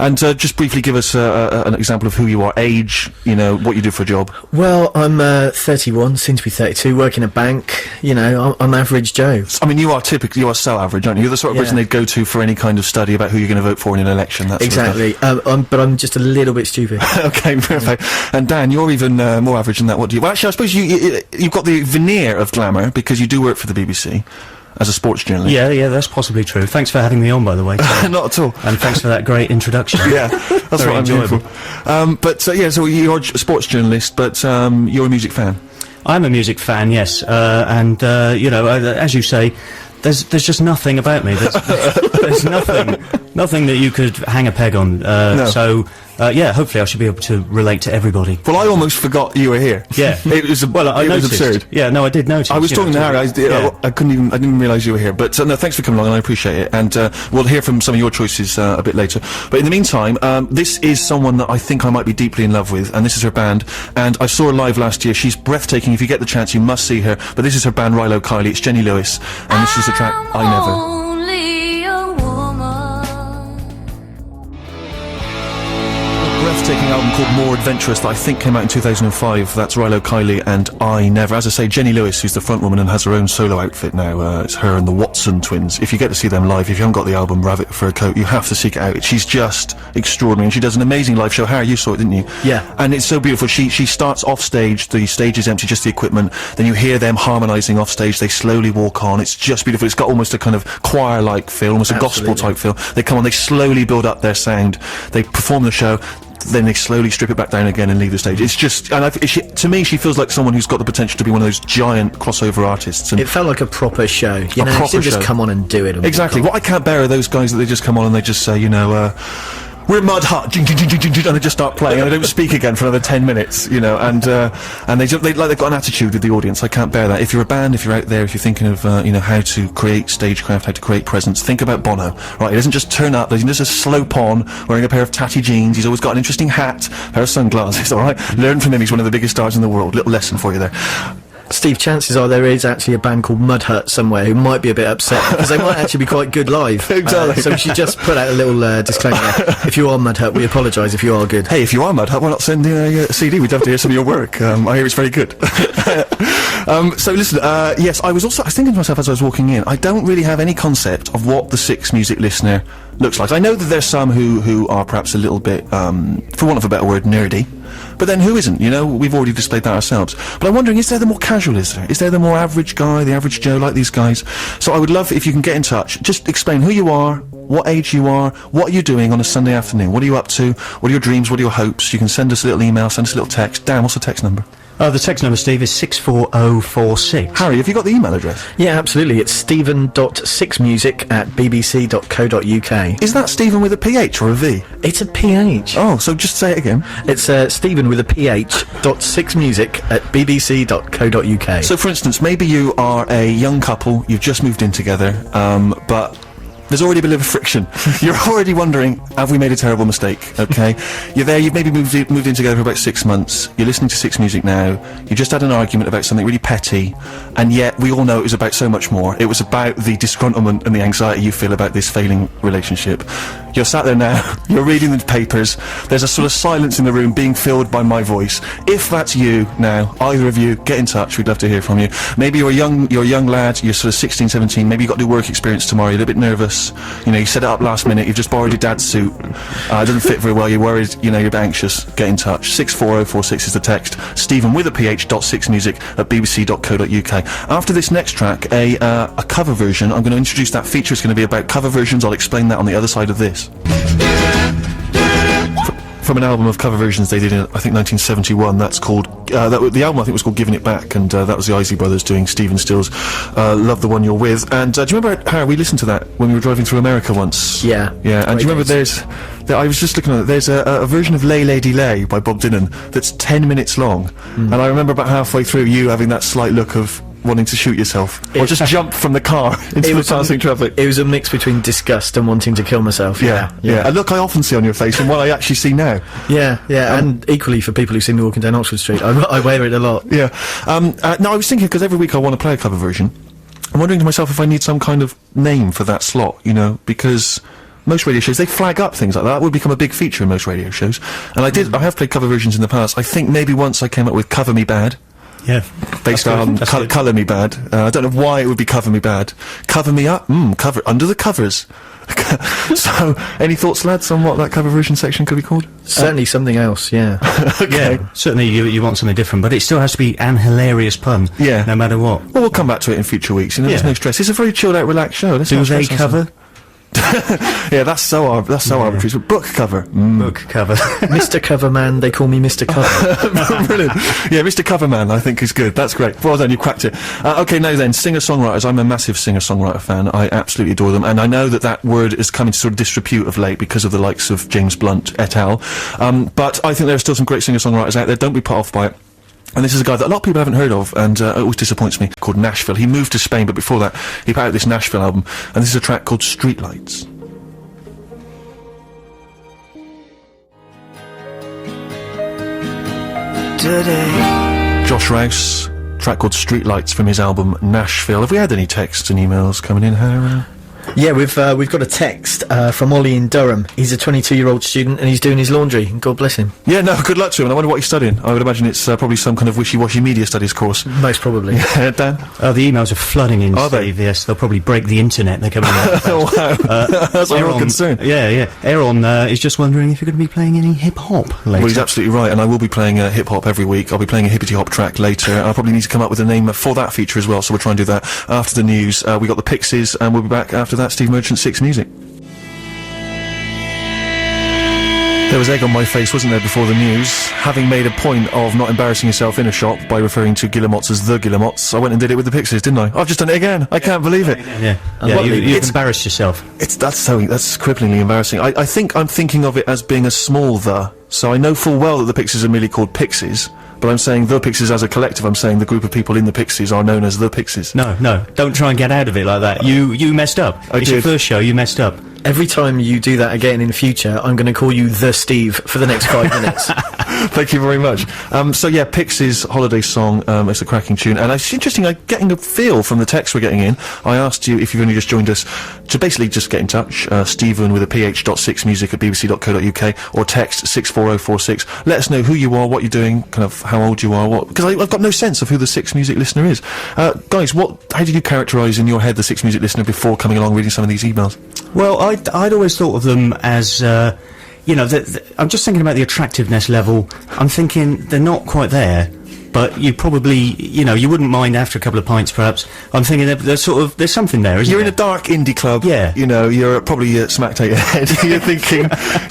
And just briefly give us an example of who you are, age, you know, what you do for a job. Well, I'm 31, soon to be 32, work in a bank. You know, I'm average Joe. I mean, you are so average, aren't you? You're the sort of person they'd go to for any kind of study about who you're going to vote for in an election. That exactly. Sort of but I'm just a little bit stupid. Okay, perfect. And Dan, you're even more average than that. What do you? Well, actually, I suppose you've got the veneer of glamour because you do work for the BBC. As a sports journalist. Yeah, that's possibly true. Thanks for having me on, by the way. Not at all. And thanks for that great introduction. Yeah, that's very what enjoyable. I'm here for. Yeah, so you're a sports journalist, but you're a music fan. I'm a music fan, yes. You know, as you say, there's just nothing about me. There's nothing that you could hang a peg on. No. So, yeah, hopefully I should be able to relate to everybody. Well, I almost forgot you were here. Yeah. It was I noticed. was absurd. Yeah, no, I did notice. I was talking to Harry, I didn't realise you were here. But no, thanks for coming along, and I appreciate it. And we'll hear from some of your choices a bit later. But in the meantime, this is someone that I think I might be deeply in love with, and this is her band. And I saw her live last year. She's breathtaking. If you get the chance, you must see her. But this is her band, Rilo Kiley. It's Jenny Lewis, and this is the track, I Never. Breathtaking album called More Adventurous that I think came out in 2005. That's Rilo Kiley and I Never. As I say, Jenny Lewis, who's the front woman and has her own solo outfit now. It's her and the Watson twins. If you get to see them live, if you haven't got the album Rabbit for a Coat, you have to seek it out. She's just extraordinary, and she does an amazing live show. Harry, you saw it, didn't you? Yeah. And it's so beautiful. She starts off stage, the stage is empty, just the equipment. Then you hear them harmonising off stage. They slowly walk on. It's just beautiful. It's got almost a kind of choir-like feel, almost a gospel-type feel. They come on, they slowly build up their sound. They perform the show. Then they slowly strip it back down again and leave the stage. It's just, and to me, she feels like someone who's got the potential to be one of those giant crossover artists. And it felt like a proper show. You know, she didn't just come on and do it. Exactly. What I can't bear are those guys that they just come on and they just say, you know, we're Mud Hut, and they just start playing, and they don't speak again for another 10 minutes, you know, and they've got an attitude with the audience. I can't bear that. If you're a band, if you're out there, if you're thinking of, you know, how to create stagecraft, how to create presence, think about Bono, right? He doesn't just turn up, he doesn't just slope on, wearing a pair of tatty jeans, he's always got an interesting hat, a pair of sunglasses, alright? Learn from him, he's one of the biggest stars in the world. Little lesson for you there. Steve, chances are there is actually a band called Mud Hut somewhere who might be a bit upset because they might actually be quite good live. Exactly. So we should just put out a little disclaimer. If you are Mud Hut, we apologise if you are good. Hey, if you are Mud Hut, why not send a CD? We'd love to hear some of your work. I hear it's very good. So listen, yes, I was thinking to myself as I was walking in, I don't really have any concept of what the Six Music listener looks like. I know that there's some who are perhaps a little bit, for want of a better word, nerdy. But then who isn't, you know? We've already displayed that ourselves. But I'm wondering, is there the more casual, is there the more average guy, the average Joe, like these guys? So I would love if you can get in touch. Just explain who you are, what age you are, what are you doing on a Sunday afternoon? What are you up to? What are your dreams? What are your hopes? You can send us a little email, send us a little text. Dan, what's the text number? The text number, Steve, is 64046. Harry, have you got the email address? Yeah, absolutely. It's stephen.sixmusic@bbc.co.uk. Is that Stephen with a PH or a V? It's a PH. Oh, so just say it again. It's Stephen with a PH .sixmusic@bbc.co.uk. So, for instance, maybe you are a young couple, you've just moved in together, but there's already a bit of friction. You're already wondering, have we made a terrible mistake? Okay, you're there. You've maybe moved in together for about 6 months. You're listening to Six Music now. You just had an argument about something really petty, and yet we all know it was about so much more. It was about the disgruntlement and the anxiety you feel about this failing relationship. You're sat there now. You're reading the papers. There's a sort of silence in the room being filled by my voice. If that's you now, either of you, get in touch. We'd love to hear from you. Maybe you're a young lad. You're sort of 16, 17. Maybe you've got to do work experience tomorrow. You're a little bit nervous. You know, you set it up last minute, you've just borrowed your dad's suit, it doesn't fit very well, you're worried, you know, you're a bit anxious. Get in touch. 64046 is the text. Stephen with a PH .sixmusic@bbc.co.uk. After this next track, a cover version, I'm going to introduce that feature. It's going to be about cover versions. I'll explain that on the other side of this. From an album of cover versions they did in, I think, 1971. That's called, the album I think was called Giving It Back, and that was the Isley Brothers doing Stephen Stills' Love the One You're With. And do you remember, Harry, we listened to that when we were driving through America once? Yeah. Yeah, and do you remember I was just looking at it, there's a version of Lay Lady Lay by Bob Dylan that's 10 minutes long, and I remember about halfway through you having that slight look of wanting to shoot yourself, or just jump from the car into the passing traffic. It was a mix between disgust and wanting to kill myself. Yeah. A look I often see on your face and what I actually see now. Yeah, and equally for people who see me walking down Oxford Street, I wear it a lot. Yeah. No, I was thinking, because every week I want to play a cover version, I'm wondering to myself if I need some kind of name for that slot, you know, because most radio shows, they flag up things like that. That would become a big feature in most radio shows. And I have played cover versions in the past. I think maybe once I came up with Cover Me Bad. Yeah. Based on Colour Me Bad. I don't know why it would be Cover Me Bad. Cover Me Up? Cover, under the covers. So, any thoughts, lads, on what that cover version section could be called? Certainly something else, yeah. Okay. Yeah, certainly you want something different, but it still has to be an hilarious pun. Yeah. No matter what. Well, we'll come back to it in future weeks, you know, there's Yeah. no stress. It's a very chilled out, relaxed show. Let's Do not they stress cover? ourselves. Yeah, that's so arbitrary. But book cover. Book cover. Mr. Coverman, they call me Mr. Cover. Brilliant. Yeah, Mr. Coverman, I think is good. That's great. Well done, you cracked it. Okay, now then, singer-songwriters. I'm a massive singer-songwriter fan. I absolutely adore them. And I know that word is coming to sort of disrepute of late because of the likes of James Blunt et al. But I think there are still some great singer-songwriters out there. Don't be put off by it. And this is a guy that a lot of people haven't heard of, and it always disappoints me, called Nashville. He moved to Spain, but before that, he put out this Nashville album, and this is a track called Streetlights. Today. Josh Rouse, track called Streetlights from his album Nashville. Have we had any texts and emails coming in, Hannah? Yeah, we've got a text from Ollie in Durham. He's a 22-year-old student and he's doing his laundry. God bless him. Yeah, no, good luck to him. I wonder what he's studying. I would imagine it's probably some kind of wishy-washy media studies course. Most probably. Yeah, Dan? The emails are flooding in, Are they? Steve. Yes, they'll probably break the internet. They're coming out. Wow. That's a real concern. Yeah. Aaron is just wondering if you're going to be playing any hip-hop later. Well, he's absolutely right, and I will be playing hip-hop every week. I'll be playing a hippity-hop track later. I'll probably need to come up with a name for that feature as well, so we'll try and do that after the news. We got the Pixies, and we'll be back after that. Steve Merchant, 6 Music. There was egg on my face, wasn't there, before the news? Having made a point of not embarrassing yourself in a shop by referring to Guillemots as the Guillemots, I went and did it with the Pixies, didn't I? I've just done it again. I can't believe it. Yeah, you've embarrassed yourself. That's cripplingly embarrassing. I think I'm thinking of it as being a small the, so I know full well that the Pixies are merely called Pixies, but I'm saying the Pixies as a collective. I'm saying the group of people in the Pixies are known as the Pixies. No, don't try and get out of it like that. You messed up. It's your first show, you messed up. Every time you do that again in the future, I'm going to call you The Steve for the next 5 minutes. Thank you very much. So yeah, Pixies holiday song. It's a cracking tune, and it's interesting. I'm getting a feel from the text we're getting in. I asked you if you've only just joined us to basically just get in touch. Stephen with a ph.6music@bbc.co.uk or text 64046. Let us know who you are, what you're doing, kind of how old you are, because I've got no sense of who the 6 Music listener is. Guys, how did you characterise in your head the 6 Music listener before coming along reading some of these emails? Well, I'd always thought of them as, you know, I'm just thinking about the attractiveness level. I'm thinking they're not quite there, but you probably, you know, you wouldn't mind after a couple of pints, perhaps. I'm thinking they're sort of, there's something there, isn't You're there? in a dark indie club. Yeah. You know, you're probably smacked out your head. you're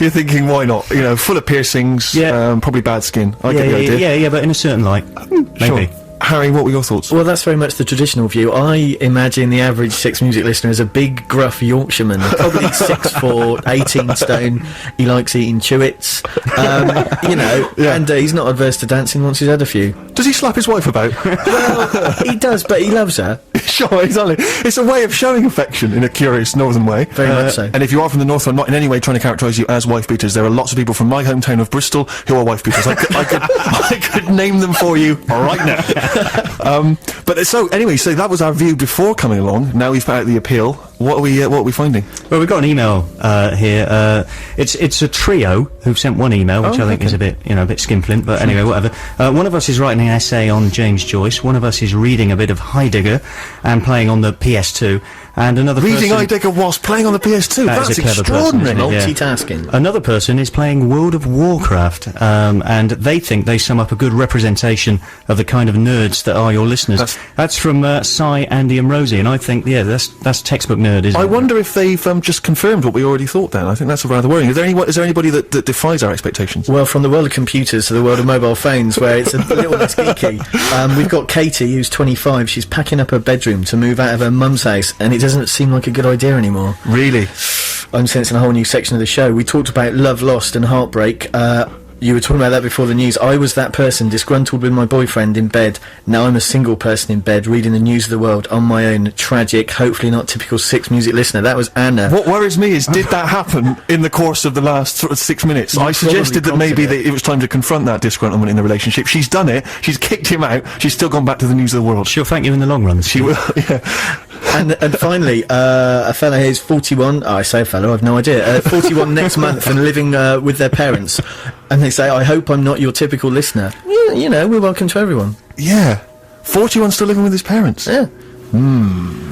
thinking, why not? You know, full of piercings. Yeah. Probably bad skin. I get the idea. Yeah, but in a certain light, maybe. Sure. Harry, what were your thoughts? Well, that's very much the traditional view. I imagine the average 6 Music listener is a big, gruff Yorkshireman, probably 6'4", 18 stone. He likes eating chewits, you know, and he's not adverse to dancing once he's had a few. Does he slap his wife about? Well, he does, but he loves her. Sure, exactly. It's a way of showing affection in a curious northern way. Very much so. And if you are from the north, I'm not in any way trying to characterise you as wife beaters. There are lots of people from my hometown of Bristol who are wife beaters. I could name them for you right now. But so anyway, so that was our view before coming along. Now we've put out the appeal. What are we finding? Well, we've got an email here. It's a trio who've sent one email, which I think is a bit skinflint. But anyway, whatever. One of us is writing an essay on James Joyce. One of us is reading a bit of Heidegger and playing on the PS2. And another reading person, Heidegger whilst playing on the PS2. That That's is a clever extraordinary. person, isn't it? Multitasking. Another person is playing World of Warcraft, and they think they sum up a good representation of the kind of nerds that are your listeners. That's from Cy, Andy and Rosie, and I think, yeah, that's textbook nerd, isn't it? I wonder if they've just confirmed what we already thought then. I think that's rather worrying. Is there anybody that defies our expectations? Well, from the world of computers to the world of mobile phones, where it's a little less geeky, we've got Katie, who's 25. She's packing up her bedroom to move out of her mum's house, and it doesn't seem like a good idea anymore. Really? I'm sensing a whole new section of the show. We talked about love lost and heartbreak. You were talking about that before the news. I was that person, disgruntled with my boyfriend in bed. Now I'm a single person in bed, reading the news of the world on my own. Tragic, hopefully not typical 6 Music listener. That was Anna. What worries me is, did that happen in the course of the last sort of 6 minutes? I suggested that maybe it was time to confront that disgruntlement in the relationship. She's done it. She's kicked him out. She's still gone back to the news of the world. She'll thank you in the long run. She will, yeah. And finally, a fella here is 41. Oh, I say a fella, I've no idea. 41 next month and living with their parents. And they say, I hope I'm not your typical listener. Yeah, you know, we're welcome to everyone. Yeah. 41 still living with his parents? Yeah.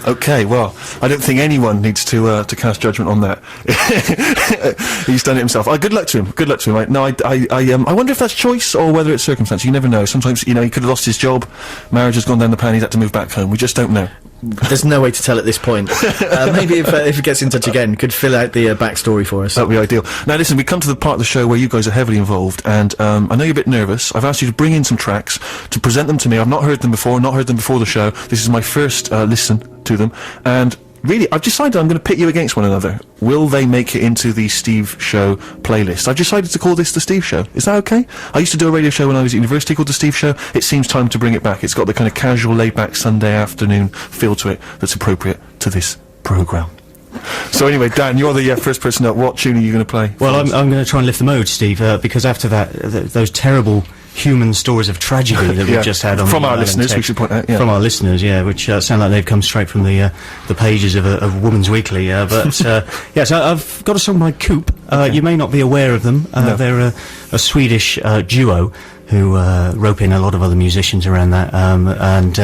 Okay, well, I don't think anyone needs to cast judgment on that. He's done it himself. Good luck to him. Good luck to him. I wonder if that's choice or whether it's circumstance. You never know. Sometimes, you know, he could have lost his job, marriage has gone down the pan, he's had to move back home. We just don't know. There's no way to tell at this point. Maybe if he gets in touch again, could fill out the backstory for us. That would be ideal. Now listen, we come to the part of the show where you guys are heavily involved, and I know you're a bit nervous. I've asked you to bring in some tracks, to present them to me. I've not heard them before the show. This is my first listen to them, and really, I've decided I'm going to pit you against one another. Will they make it into the Steve Show playlist? I've decided to call this the Steve Show. Is that okay? I used to do a radio show when I was at university called the Steve Show. It seems time to bring it back. It's got the kind of casual, laid-back Sunday afternoon feel to it that's appropriate to this programme. So anyway, Dan, you're the first person up. What tune are you going to play? Well, I'm going to try and lift the mood, Steve, because after that, those terrible human stories of tragedy that we've just had on from the our email and listeners, we text. should point out, yeah. From our listeners, yeah, which sound like they've come straight from the pages of Woman's Weekly. But yeah, so I've got a song by Coop. You may not be aware of them. No. They're a Swedish duo who rope in a lot of other musicians around that, and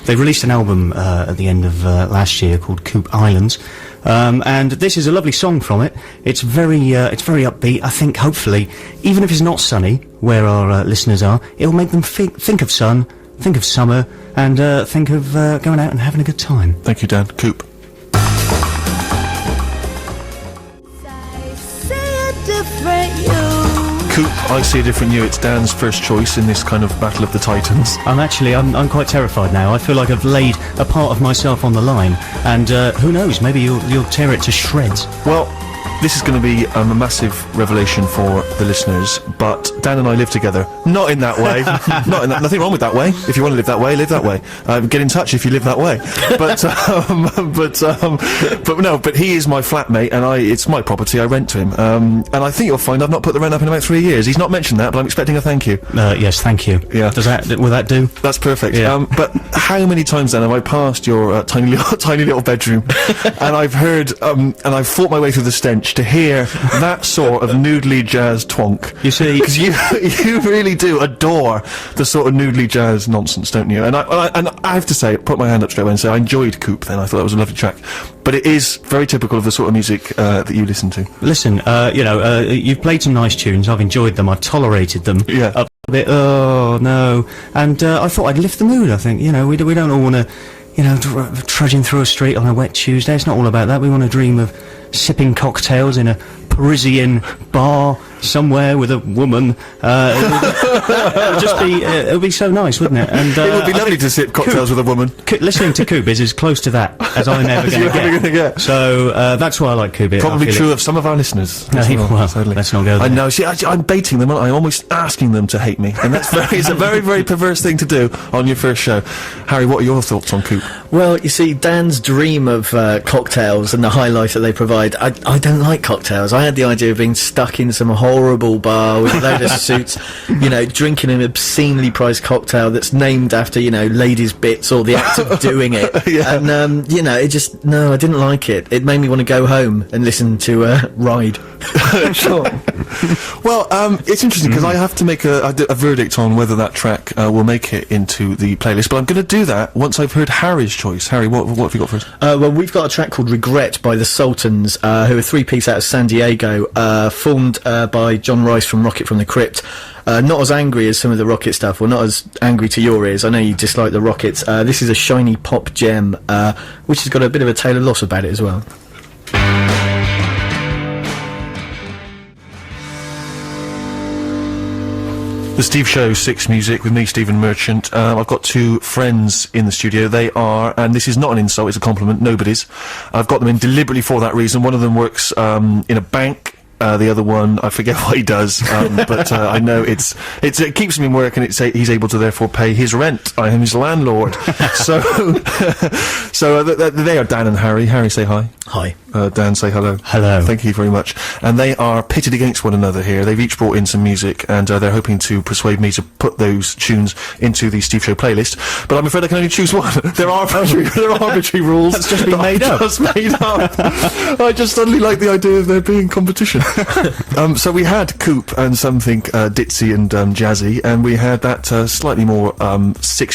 they released an album at the end of last year called Coop Islands. And this is a lovely song from it. It's very upbeat. I think, hopefully, even if it's not sunny, where our listeners are, it'll make them think of sun, think of summer, and think of going out and having a good time. Thank you, Dan. Coop. Coop, I see a different you. It's Dan's first choice in this kind of Battle of the Titans. I'm quite terrified now. I feel like I've laid a part of myself on the line, and who knows, maybe you'll tear it to shreds. Well, this is going to be a massive revelation for the listeners, but Dan and I live together. Not in that way. Nothing wrong with that way. If you want to live that way, live that way. Get in touch if you live that way. But he is my flatmate, and it's my property. I rent to him. And I think you'll find I've not put the rent up in about 3 years. He's not mentioned that, but I'm expecting a thank you. Yes, thank you. Yeah. Will that do? That's perfect. Yeah. But how many times then have I passed your tiny little bedroom, and I've heard, and I've fought my way through the stench to hear that sort of noodly jazz twonk. You see, because you really do adore the sort of noodly jazz nonsense, don't you? And I have to say, put my hand up straight away and say I enjoyed Coop. Then I thought that was a lovely track, but it is very typical of the sort of music that you listen to. Listen, you've played some nice tunes. I've enjoyed them. I've tolerated them. Yeah. A bit. Oh no. And I thought I'd lift the mood. I think we don't all want to. Trudging through a street on a wet Tuesday. It's not all about that. We want to dream of sipping cocktails in a Parisian bar somewhere with a woman. It would be so nice, wouldn't it? And it would be lovely to sip cocktails with a woman. Listening to Coop is as close to that as I'm ever going to get. So that's why I like Coop. Probably true of some of our listeners. Well, let's not go there. I know. See, I'm baiting them, aren't I? I'm almost asking them to hate me, and it's a very, very perverse thing to do on your first show. Harry, what are your thoughts on Coop? Well, you see, Dan's dream of cocktails and the high life that they provide, I don't like cocktails. I had the idea of being stuck in some horrible bar with a load of suits, drinking an obscenely priced cocktail that's named after, ladies' bits or the act of doing it. Yeah. And, I didn't like it. It made me want to go home and listen to Ride. Sure. Well, it's interesting because I have to make a verdict on whether that track will make it into the playlist, but I'm going to do that once I've heard Harry's choice. Harry, what have you got for us? Well, we've got a track called Regret by the Sultans, who are a three-piece out of San Diego, formed by John Rice from Rocket from the Crypt. Not as angry as some of the Rocket stuff, or not as angry to your ears. I know you dislike the Rockets. This is a shiny pop gem, which has got a bit of a Taylor loss about it as well. The Steve Show 6 Music with me, Stephen Merchant. I've got two friends in the studio. They are, and this is not an insult, it's a compliment, nobody's. I've got them in deliberately for that reason. One of them works in a bank The other one, I forget what he does, but I know it keeps him in work, and he's able to therefore pay his rent. I am his landlord. So they are Dan and Harry. Harry, say hi. Hi. Dan, say hello. Hello. Thank you very much. And they are pitted against one another here. They've each brought in some music, and they're hoping to persuade me to put those tunes into the Steve Show playlist. But I'm afraid I can only choose one. There are arbitrary rules. That's just been made up. Just made up. I just suddenly like the idea of there being competition. So we had Coop and something ditzy and jazzy, and we had that slightly more